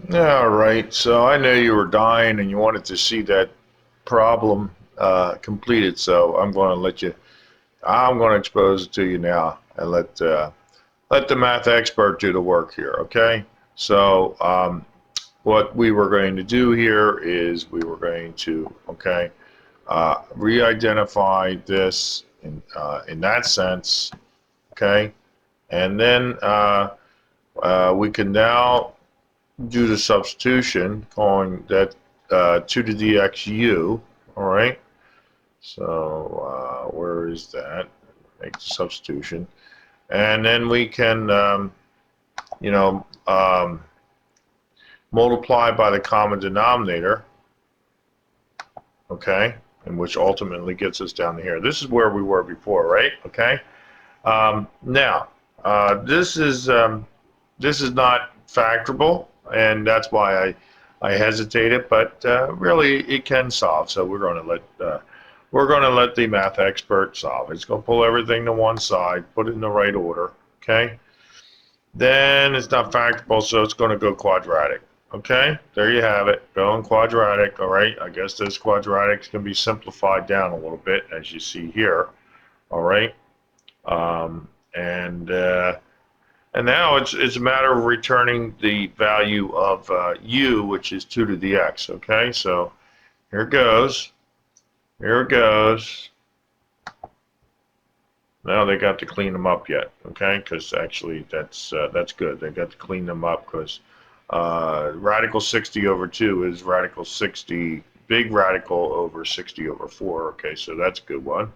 Yeah, all right. So I know you were dying and you wanted to see that problem completed. So I'm going to let you. I'm going to expose it to you now and let the math expert do the work here. Okay. So what we were going to do here is we were going to re-identify this in that sense. Okay, and then we can now do the substitution, calling that 2 to the xu, all right? So where is that? Make the substitution. And then we can, you know, multiply by the common denominator, okay? And which ultimately gets us down to here. This is where we were before, right? Okay. Now, this is not factorable, and that's why I hesitated. But really, it can solve. So we're going to let the math expert solve. It's going to pull everything to one side, put it in the right order. Okay. Then it's not factorable, so it's going to go quadratic. Okay, there you have it. Going quadratic. All right. I guess this quadratic can be simplified down a little bit, as you see here. All right. Um, and uh, and now it's a matter of returning the value of u, which is 2 to the x. Okay, so here it goes. Here it goes. Now they got to clean them up yet. Okay, because actually that's good. They got to clean them up because radical 60 over 2 is radical 60, big radical over 60 over 4. Okay, so that's a good one.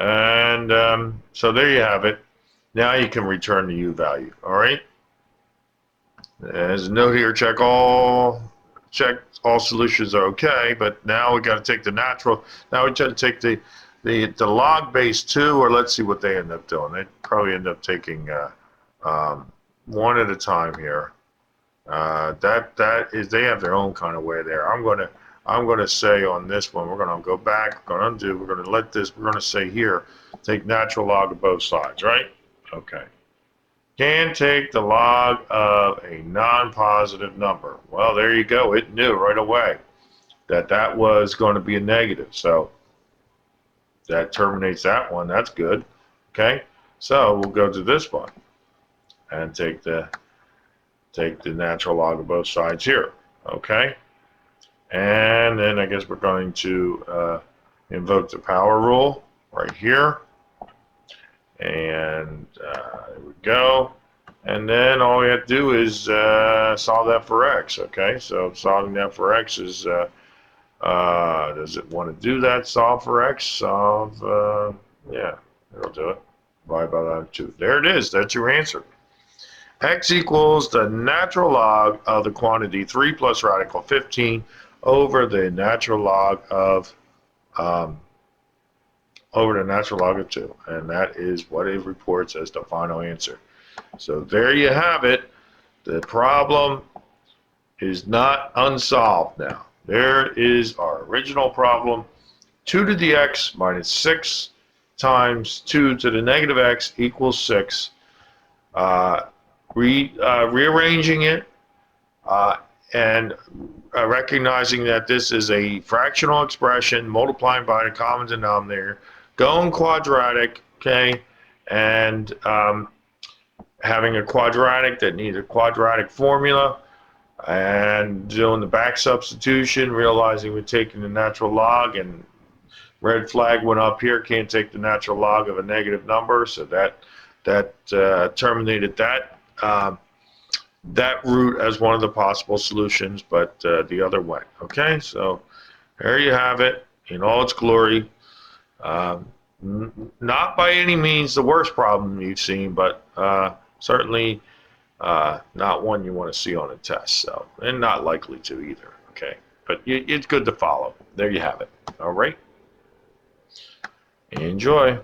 And so there you have it. Now you can return the u value. All right. There's a note here. Check all solutions are okay. But now we got to take the natural. Now we got to take the log base 2, or let's see what they end up doing. They probably end up taking one at a time here. That is, they have their own kind of way there. I'm gonna say on this one, we're gonna go back, we're gonna undo, we're gonna let this, we're gonna say here, take natural log of both sides, right? Okay. Can take the log of a non-positive number. Well, there you go. It knew right away that that was going to be a negative. So that terminates that one. That's good. Okay. So we'll go to this one and take the natural log of both sides here. Okay. And then I guess we're going to invoke the power rule right here. And there we go. And then all we have to do is solve that for x. Okay, so solving that for x is, does it want to do that? Solve for x? Solve, yeah, it'll do it. Divide by that 2. There it is. That's your answer. X equals the natural log of the quantity 3 plus radical 15 over the natural log of 2, and that is what it reports as the final answer. So there you have it. The problem is not unsolved now. There is our original problem. 2 to the x minus 6 times 2 to the negative x equals 6. Rearranging it and recognizing that this is a fractional expression multiplying by the common denominator, going quadratic, okay, and having a quadratic that needs a quadratic formula, and doing the back substitution, realizing we're taking the natural log, and red flag went up here, can't take the natural log of a negative number, so that terminated that route as one of the possible solutions, but the other went. Okay, so there you have it in all its glory. Not by any means the worst problem you've seen, but certainly not one you want to see on a test, so, and not likely to either. Okay, but it's good to follow. There you have it. All right, enjoy.